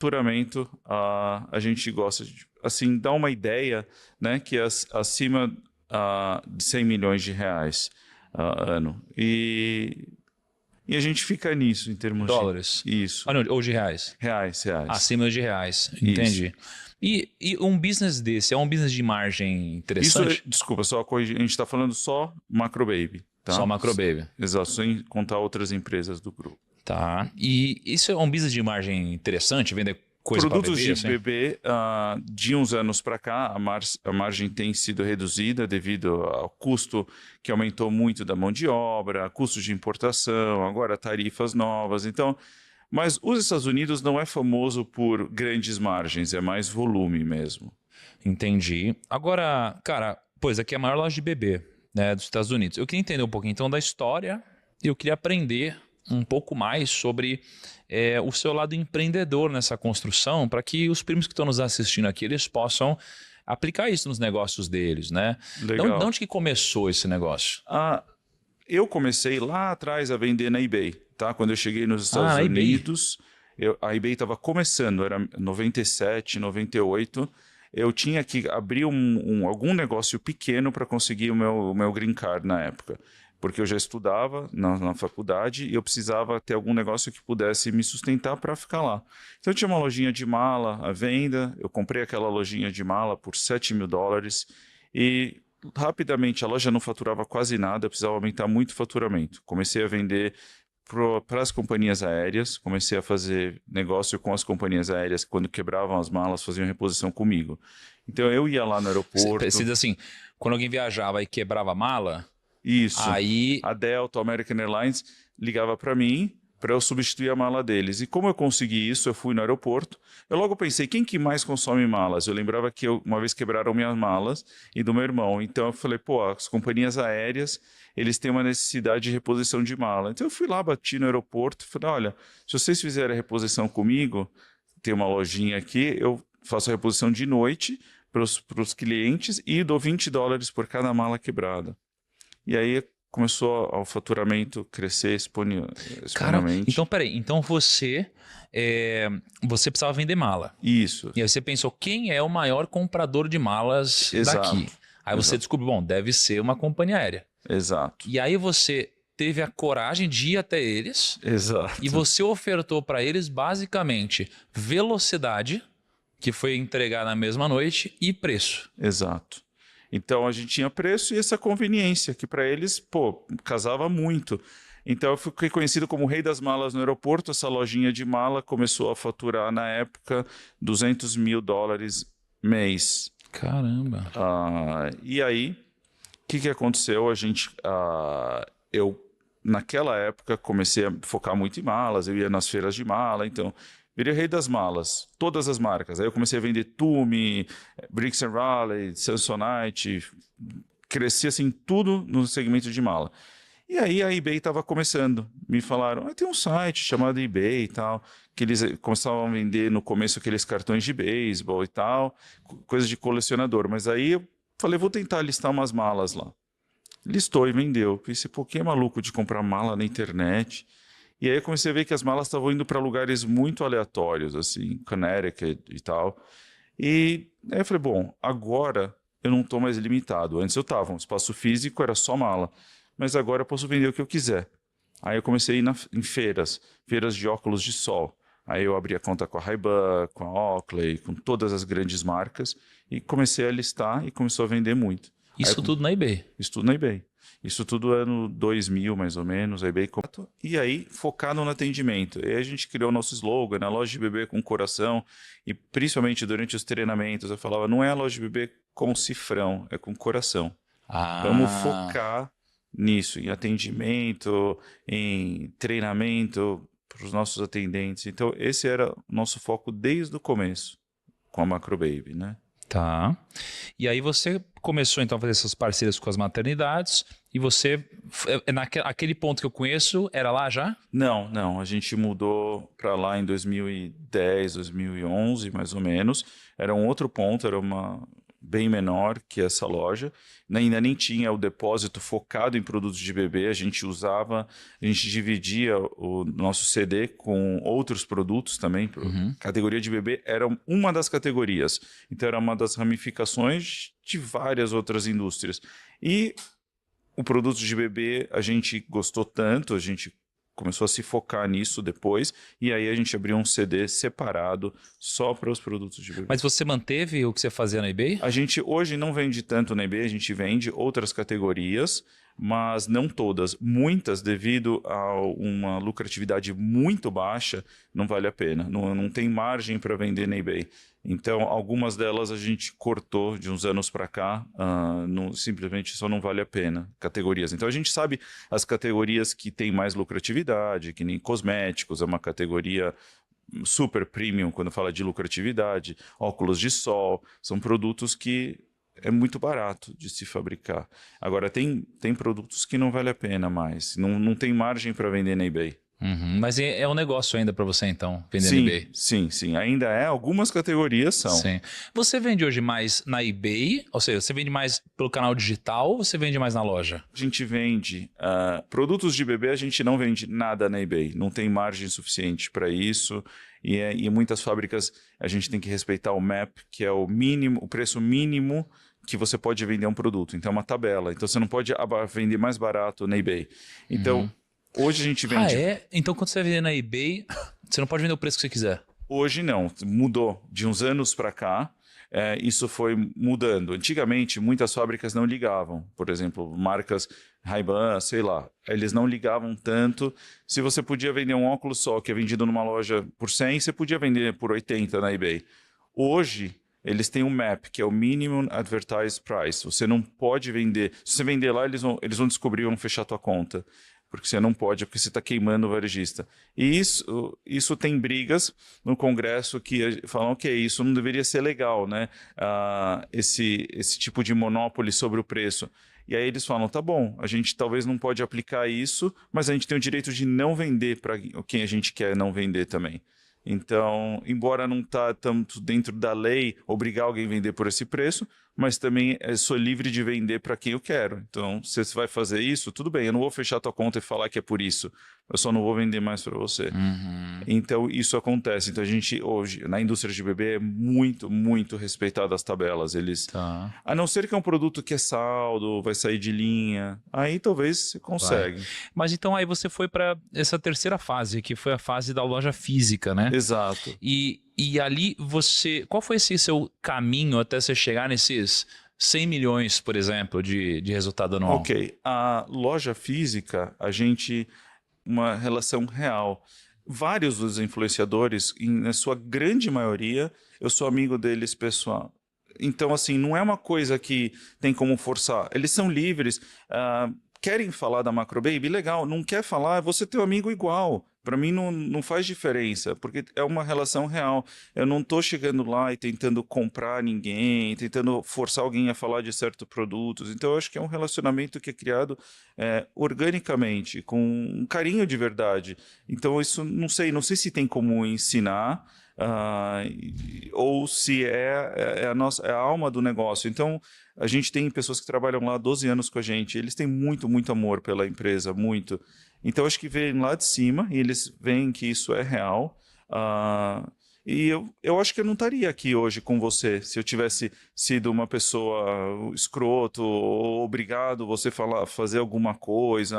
faturamento, a gente gosta de, assim, dar uma ideia, né, que é acima de 100 milhões de reais ano. E a gente fica nisso em termos de Dólares. isso. Ou de reais. Reais. Acima de reais, Isso. entendi. E um business desse é um business de margem interessante? Desculpa, só corrigir, a gente está falando só Macrobaby, tá? Só Macrobaby. Exato, sem contar outras empresas do grupo. Tá. E isso é um business de margem interessante, vender coisa para Produtos bebê, de assim? bebê, de uns anos para cá, a margem tem sido reduzida devido ao custo que aumentou muito da mão de obra, custos de importação, agora tarifas novas. Então, mas os Estados Unidos não é famoso por grandes margens, é mais volume mesmo. Entendi. Agora, cara, pois aqui é a maior loja de bebê, né, dos Estados Unidos. Eu queria entender um pouquinho então da história e eu queria aprender um pouco mais sobre o seu lado empreendedor nessa construção, para que os primos que estão nos assistindo aqui, eles possam aplicar isso nos negócios deles, né? Legal. De onde que começou esse negócio? Eu comecei lá atrás a vender na eBay, tá? Quando eu cheguei nos Estados Unidos, a eBay estava começando, era 97, 98. Eu tinha que abrir algum negócio pequeno para conseguir o meu green card na época. Porque eu já estudava na faculdade e eu precisava ter algum negócio que pudesse me sustentar para ficar lá. Então eu tinha uma lojinha de mala à venda, eu comprei aquela lojinha de mala por $7.000 e rapidamente a loja não faturava quase nada, eu precisava aumentar muito o faturamento. Comecei a vender para as companhias aéreas, comecei a fazer negócio com as companhias aéreas que quando quebravam as malas faziam reposição comigo. Então eu ia lá no aeroporto. Precisa assim, quando alguém viajava e quebrava a mala... Isso. Aí... A Delta, a American Airlines ligava para mim para eu substituir a mala deles. E como eu consegui isso, eu fui no aeroporto. Eu logo pensei, quem que mais consome malas? Eu lembrava que uma vez quebraram minhas malas e do meu irmão. Então eu falei, pô, as companhias aéreas, eles têm uma necessidade de reposição de mala. Então eu fui lá, bati no aeroporto e falei, olha, se vocês fizerem a reposição comigo, tem uma lojinha aqui, eu faço a reposição de noite para os clientes e dou $20 por cada mala quebrada. E aí começou o faturamento crescer exponencialmente. Cara, então peraí, então você precisava vender mala. Isso. E aí você pensou, quem é o maior comprador de malas daqui? Aí você descobriu, bom, deve ser uma companhia aérea. Exato. E aí você teve a coragem de ir até eles. Exato. E você ofertou para eles basicamente velocidade, que foi entregar na mesma noite, e preço. Exato. Então a gente tinha preço e essa conveniência, que para eles, pô, casava muito. Então eu fiquei conhecido como o rei das malas no aeroporto. Essa lojinha de mala começou a faturar na época $200.000 mês. Caramba. E aí, o que aconteceu? Eu, naquela época, comecei a focar muito em malas, eu ia nas feiras de mala, então... Virei rei das malas, todas as marcas. Aí eu comecei a vender Tumi, Briggs & Raleigh, Samsonite, cresci assim tudo no segmento de mala. E aí a eBay estava começando. Me falaram, tem um site chamado eBay e tal, que eles começavam a vender no começo aqueles cartões de beisebol e tal, coisa de colecionador. Mas aí eu falei, vou tentar listar umas malas lá. Listou e vendeu. Pensei, pô, quem é maluco de comprar mala na internet? E aí eu comecei a ver que as malas estavam indo para lugares muito aleatórios, assim, Connecticut e tal. E aí eu falei, bom, agora eu não estou mais limitado. Antes eu estava, um espaço físico era só mala. Mas agora eu posso vender o que eu quiser. Aí eu comecei a ir em feiras de óculos de sol. Aí eu abri a conta com a Ray-Ban, com a Oakley, com todas as grandes marcas. E comecei a listar e começou a vender muito. Isso tudo na eBay? Isso tudo na eBay. Isso tudo ano 2000, mais ou menos, a eBay. E aí, focado no atendimento. E aí a gente criou nosso slogan, né? Loja de bebê com coração. E principalmente durante os treinamentos, eu falava, não é a loja de bebê com cifrão, é com coração. Vamos focar nisso, em atendimento, em treinamento para os nossos atendentes. Então, esse era o nosso foco desde o começo, com a Macrobaby, né? Tá. E aí você começou então a fazer essas parcerias com as maternidades e você, naquele ponto que eu conheço, era lá já? Não. A gente mudou para lá em 2010, 2011, mais ou menos. Era um outro ponto, era uma bem menor que essa loja. Ainda nem tinha o depósito focado em produtos de bebê. A gente dividia o nosso CD com outros produtos também. Categoria de bebê era uma das categorias. Então era uma das ramificações de várias outras indústrias. E o produto de bebê a gente gostou tanto, a gente começou a se focar nisso depois, e aí a gente abriu um CD separado só para os produtos de bebê. Mas você manteve o que você fazia na eBay? A gente hoje não vende tanto na eBay, a gente vende outras categorias, mas não todas. Muitas, devido a uma lucratividade muito baixa, não vale a pena. Não tem margem para vender na eBay. Então, algumas delas a gente cortou de uns anos para cá, simplesmente só não vale a pena, categorias. Então, a gente sabe as categorias que têm mais lucratividade, que nem cosméticos, é uma categoria super premium quando fala de lucratividade, óculos de sol, são produtos que é muito barato de se fabricar. Agora, tem produtos que não vale a pena mais, não tem margem para vender na eBay. Mas é um negócio ainda para você, então, vender na eBay? Sim. Ainda é. Algumas categorias são. Sim. Você vende hoje mais na eBay? Ou seja, você vende mais pelo canal digital ou você vende mais na loja? A gente vende produtos de bebê, a gente não vende nada na eBay. Não tem margem suficiente para isso. E em muitas fábricas a gente tem que respeitar o MAP, que é o preço mínimo que você pode vender um produto. Então é uma tabela. Então você não pode vender mais barato na eBay. Então... Hoje a gente vende... Então quando você vai vender na eBay, você não pode vender o preço que você quiser? Hoje não, mudou. De uns anos para cá, isso foi mudando. Antigamente, muitas fábricas não ligavam. Por exemplo, marcas Ray-Ban, sei lá, eles não ligavam tanto. Se você podia vender um óculos só, que é vendido numa loja por 100, você podia vender por 80 na eBay. Hoje... eles têm um MAP, que é o Minimum Advertised Price. Você não pode vender... Se você vender lá, eles vão descobrir, vão fechar a tua conta. Porque você não pode, porque você está queimando o varejista. E isso tem brigas no Congresso que falam que isso não deveria ser legal, né? Esse tipo de monopólio sobre o preço. E aí eles falam, tá bom, a gente talvez não pode aplicar isso, mas a gente tem o direito de não vender para quem a gente quer não vender também. Então, embora não está tanto dentro da lei obrigar alguém a vender por esse preço, mas também sou livre de vender para quem eu quero. Então, se você vai fazer isso, tudo bem, eu não vou fechar a tua conta e falar que é por isso. Eu só não vou vender mais para você. Então, isso acontece. Então, a gente hoje, na indústria de bebê, é muito, muito respeitado as tabelas. Eles, a não ser que é um produto que é saldo, vai sair de linha, aí talvez você consegue. Mas então aí você foi para essa terceira fase, que foi a fase da loja física, né? Exato. E ali qual foi esse seu caminho até você chegar nesses 100 milhões, por exemplo, de resultado anual? Ok, a loja física, uma relação real. Vários dos influenciadores, na sua grande maioria, eu sou amigo deles pessoal. Então, assim, não é uma coisa que tem como forçar. Eles são livres. Querem falar da Macrobaby? Legal. Não quer falar? Você tem um amigo igual. Para mim não faz diferença, porque é uma relação real. Eu não estou chegando lá e tentando comprar ninguém, tentando forçar alguém a falar de certos produtos. Então, eu acho que é um relacionamento que é criado organicamente, com um carinho de verdade. Então, isso não sei se tem como ensinar, ou se é a alma do negócio. Então, a gente tem pessoas que trabalham lá há 12 anos com a gente, eles têm muito, muito amor pela empresa, muito. Então, acho que vem lá de cima e eles veem que isso é real. E eu acho que eu não estaria aqui hoje com você se eu tivesse sido uma pessoa escroto ou obrigado você fazer alguma coisa.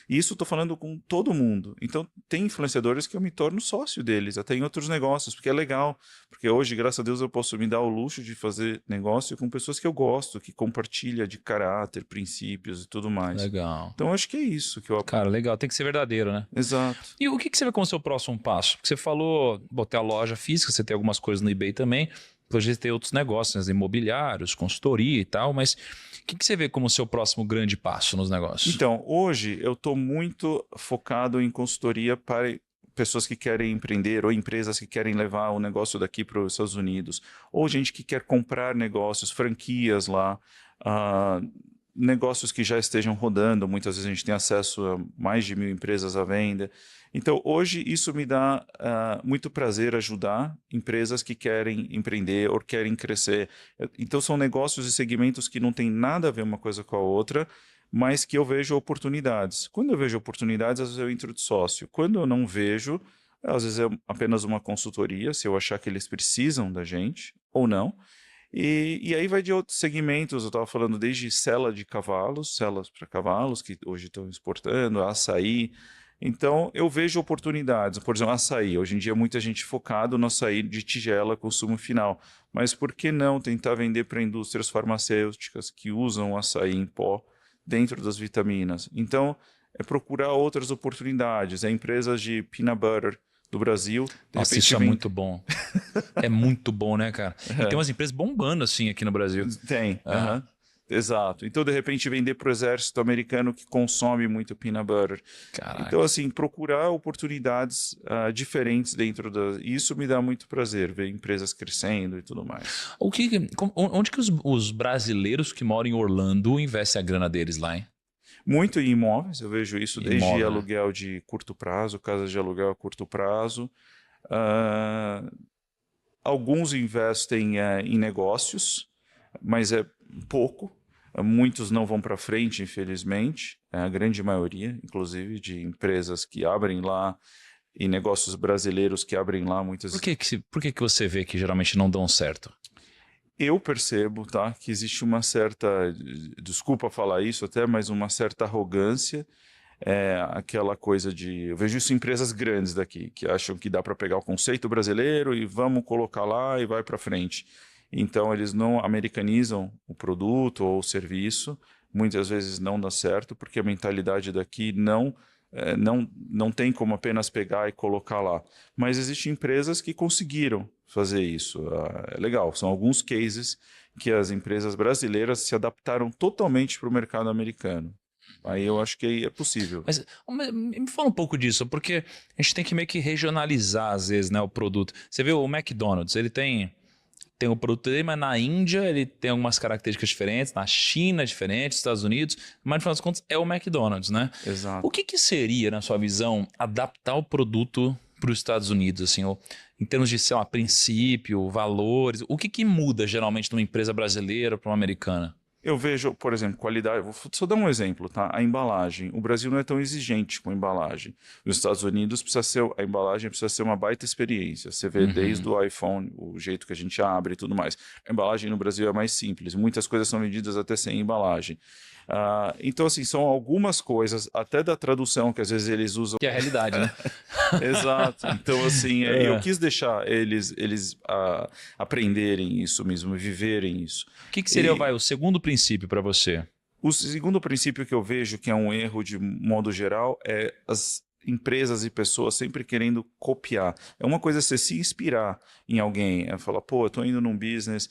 E isso estou falando com todo mundo. Então, tem influenciadores que eu me torno sócio deles, até em outros negócios, porque é legal. Porque hoje, graças a Deus, eu posso me dar o luxo de fazer negócio com pessoas que eu gosto, que compartilham de caráter, princípios e tudo mais. Legal. Então, acho que é isso que eu... Cara, legal. Tem que ser verdadeiro, né? Exato. E o que você vê como seu próximo passo? Porque você falou, botei a loja física, você tem algumas coisas no eBay também, depois você tem outros negócios, né, imobiliários, consultoria e tal, mas o que você vê como seu próximo grande passo nos negócios? Então, hoje eu estou muito focado em consultoria para pessoas que querem empreender ou empresas que querem levar o negócio daqui para os Estados Unidos, ou gente que quer comprar negócios, franquias lá. negócios que já estejam rodando. Muitas vezes a gente tem acesso a mais de 1.000 empresas à venda. Então, hoje, isso me dá muito prazer ajudar empresas que querem empreender ou querem crescer. Então, são negócios e segmentos que não têm nada a ver uma coisa com a outra, mas que eu vejo oportunidades. Quando eu vejo oportunidades, às vezes eu entro de sócio. Quando eu não vejo, às vezes é apenas uma consultoria, se eu achar que eles precisam da gente ou não. E aí vai de outros segmentos, eu estava falando desde sela de cavalos, celas para cavalos, que hoje estão exportando, açaí. Então, eu vejo oportunidades. Por exemplo, açaí. Hoje em dia, muita gente focado no açaí de tigela, consumo final. Mas por que não tentar vender para indústrias farmacêuticas que usam o açaí em pó dentro das vitaminas? Então, é procurar outras oportunidades. É empresas de peanut butter do Brasil. Nossa, isso é muito bom. É muito bom, né, cara? E tem umas empresas bombando assim aqui no Brasil. Tem, exato. Então, de repente, vender para o exército americano que consome muito peanut butter. Caraca. Então, assim, procurar oportunidades diferentes dentro da... Isso me dá muito prazer, ver empresas crescendo e tudo mais. Onde que os brasileiros que moram em Orlando investem a grana deles lá, hein? Muito em imóveis, eu vejo isso desde Imóvel, né? aluguel de curto prazo, casas de aluguel a curto prazo. Alguns investem em negócios, mas é pouco. Muitos não vão para frente, infelizmente. A grande maioria, inclusive, de empresas que abrem lá e negócios brasileiros que abrem lá muitas... Por que você vê que geralmente não dão certo? Eu percebo, tá, que existe uma certa, desculpa falar isso até, mas uma certa arrogância, aquela coisa de... Eu vejo isso em empresas grandes daqui, que acham que dá para pegar o conceito brasileiro e vamos colocar lá e vai para frente. Então, eles não americanizam o produto ou o serviço, muitas vezes não dá certo, porque a mentalidade daqui não tem como apenas pegar e colocar lá. Mas existem empresas que conseguiram fazer isso. É legal, são alguns cases que as empresas brasileiras se adaptaram totalmente para o mercado americano. Aí eu acho que é possível. Mas me fala um pouco disso, porque a gente tem que meio que regionalizar, às vezes, né, o produto. Você vê o McDonald's, ele tem o produto dele, mas na Índia ele tem algumas características diferentes, na China diferentes, nos Estados Unidos, mas no final das contas é o McDonald's, né? Exato. O que seria, na sua visão, adaptar o produto para os Estados Unidos, assim, em termos de, sei lá, princípio, valores, o que muda geralmente numa empresa brasileira para uma americana? Eu vejo, por exemplo, qualidade. Vou só dar um exemplo, tá? A embalagem. O Brasil não é tão exigente com a embalagem. Nos Estados Unidos, a embalagem precisa ser uma baita experiência. Você vê desde o iPhone, o jeito que a gente abre e tudo mais. A embalagem no Brasil é mais simples. Muitas coisas são vendidas até sem embalagem. Então, assim, são algumas coisas, até da tradução, que às vezes eles usam. Que é a realidade, né? Exato. Então, assim, eu quis deixar eles aprenderem isso mesmo, viverem isso. O que seria, o segundo princípio para você? O segundo princípio que eu vejo que é um erro de modo geral é as empresas e pessoas sempre querendo copiar. É uma coisa você se inspirar em alguém, falar, pô, eu tô indo num business,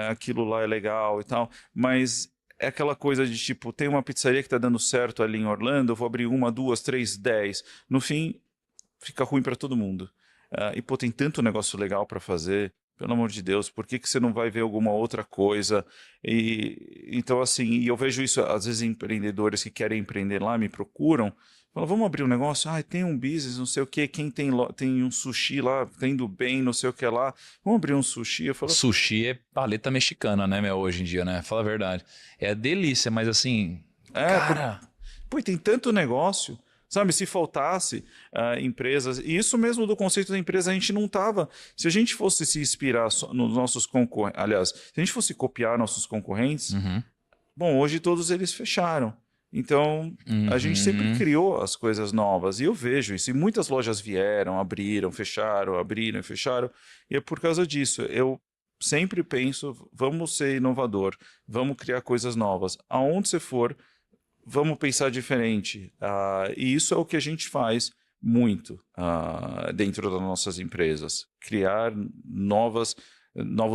aquilo lá é legal e tal, mas é aquela coisa de tipo, tem uma pizzaria que está dando certo ali em Orlando, eu vou abrir 1, 2, 3, 10. No fim, fica ruim para todo mundo. E pô, tem tanto negócio legal para fazer, pelo amor de Deus, por que você não vai ver alguma outra coisa? Então, assim, eu vejo isso, às vezes empreendedores que querem empreender lá me procuram, falam, vamos abrir um negócio? Tem um business, não sei o quê, quem tem um sushi lá, tá indo bem, não sei o que lá, vamos abrir um sushi? Eu falo, sushi é paleta mexicana, né, meu, hoje em dia, né? Fala a verdade. É delícia, mas assim, cara... Pô, tem tanto negócio... Sabe, se faltasse empresas, e isso mesmo do conceito da empresa, a gente não estava. Se a gente fosse se inspirar nos nossos concorrentes, aliás, se a gente fosse copiar nossos concorrentes, bom, hoje todos eles fecharam. Então, a gente sempre criou as coisas novas, e eu vejo isso. E muitas lojas vieram, abriram, fecharam, e é por causa disso. Eu sempre penso, vamos ser inovador, vamos criar coisas novas. Aonde você for, vamos pensar diferente. E isso é o que a gente faz muito dentro das nossas empresas. Criar novos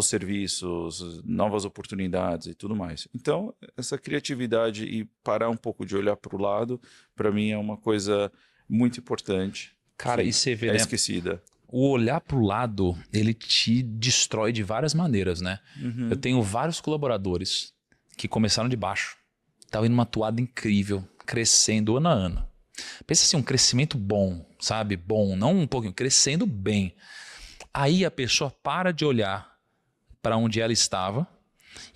serviços, novas oportunidades e tudo mais. Então, essa criatividade e parar um pouco de olhar para o lado, para mim é uma coisa muito importante. Cara, e você vê, é né? esquecida. O olhar para o lado, ele te destrói de várias maneiras, né? Eu tenho vários colaboradores que começaram de baixo. tava indo uma toada incrível, crescendo ano a ano. Pensa assim, um crescimento bom, sabe? Bom, não um pouquinho, crescendo bem. Aí a pessoa para de olhar para onde ela estava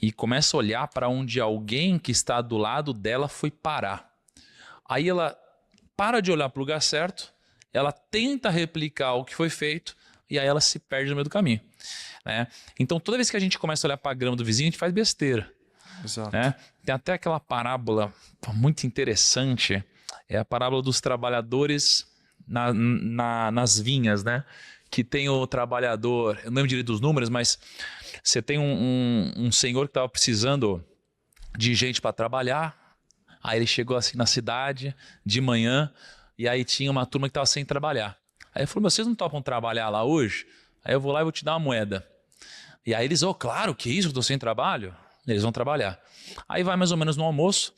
e começa a olhar para onde alguém que está do lado dela foi parar. Aí ela para de olhar para o lugar certo, ela tenta replicar o que foi feito e aí ela se perde no meio do caminho. Né? Então toda vez que a gente começa a olhar para a grama do vizinho, a gente faz besteira. Exato. Né? Tem até aquela parábola muito interessante, é a parábola dos trabalhadores nas vinhas, né? Que tem o trabalhador, eu não lembro direito dos números, mas você tem um senhor que estava precisando de gente para trabalhar, aí ele chegou assim na cidade de manhã e aí tinha uma turma que estava sem trabalhar. Aí ele falou, vocês não topam trabalhar lá hoje? Aí eu vou lá e vou te dar uma moeda. E aí eles, claro, que isso, eu estou sem trabalho? Eles vão trabalhar. Aí vai mais ou menos no almoço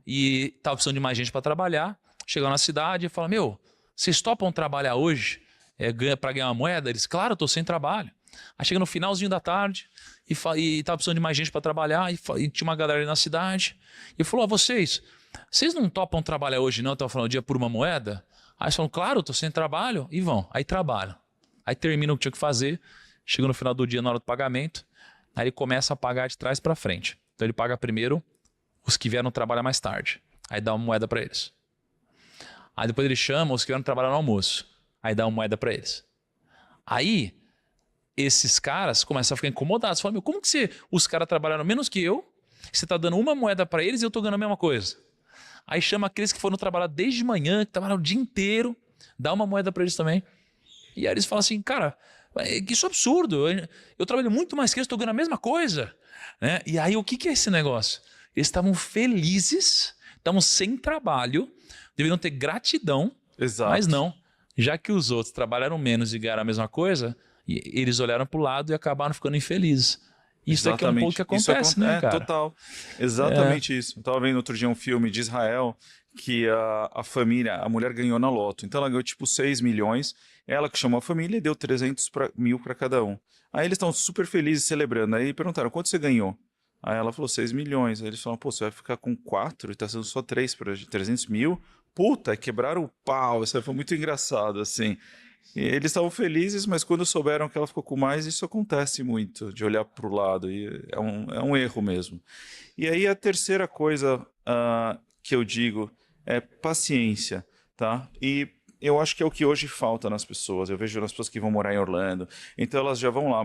e estava precisando de mais gente para trabalhar, chegou na cidade e fala, vocês topam trabalhar hoje? Para ganhar uma moeda? Eles, claro, eu estou sem trabalho. Aí chega no finalzinho da tarde e estava precisando de mais gente para trabalhar e tinha uma galera ali na cidade e falou, vocês não topam trabalhar hoje não? Estava falando o dia por uma moeda? Aí eles falam, claro, eu estou sem trabalho e vão. Aí trabalham. Aí terminam o que tinha que fazer, chega no final do dia na hora do pagamento, aí ele começa a pagar de trás para frente. Então ele paga primeiro os que vieram trabalhar mais tarde. Aí dá uma moeda para eles. Aí depois ele chama os que vieram trabalhar no almoço. Aí dá uma moeda para eles. Aí esses caras começam a ficar incomodados. Falam, como que os caras trabalharam menos que eu, você está dando uma moeda para eles e eu estou ganhando a mesma coisa? Aí chama aqueles que foram trabalhar desde manhã, que trabalharam o dia inteiro, dá uma moeda para eles também. E aí eles falam assim, cara, isso é absurdo. Eu trabalho muito mais que eles, estou ganhando a mesma coisa. Né? E aí o que é esse negócio? Eles estavam felizes, estavam sem trabalho, deveriam ter gratidão, Exato. mas não. Já que os outros trabalharam menos e ganharam a mesma coisa, eles olharam para o lado e acabaram ficando infelizes. Isso aqui é um pouco que acontece, né, cara? Total. Exatamente isso. Eu estava vendo outro dia um filme de Israel que a família, a mulher ganhou na loto. Então ela ganhou tipo 6 milhões, ela que chamou a família e deu 300 mil para cada um. Aí eles estão super felizes celebrando. Aí perguntaram, quanto você ganhou? Aí ela falou 6 milhões. Aí eles falaram, você vai ficar com 4 e tá sendo só 3 para 300 mil? Puta, quebraram o pau. Isso foi muito engraçado, assim. E eles estavam felizes, mas quando souberam que ela ficou com mais, isso acontece muito, de olhar para o lado. E é um erro mesmo. E aí a terceira coisa que eu digo é paciência, tá? E eu acho que é o que hoje falta nas pessoas. Eu vejo nas pessoas que vão morar em Orlando. Então elas já vão lá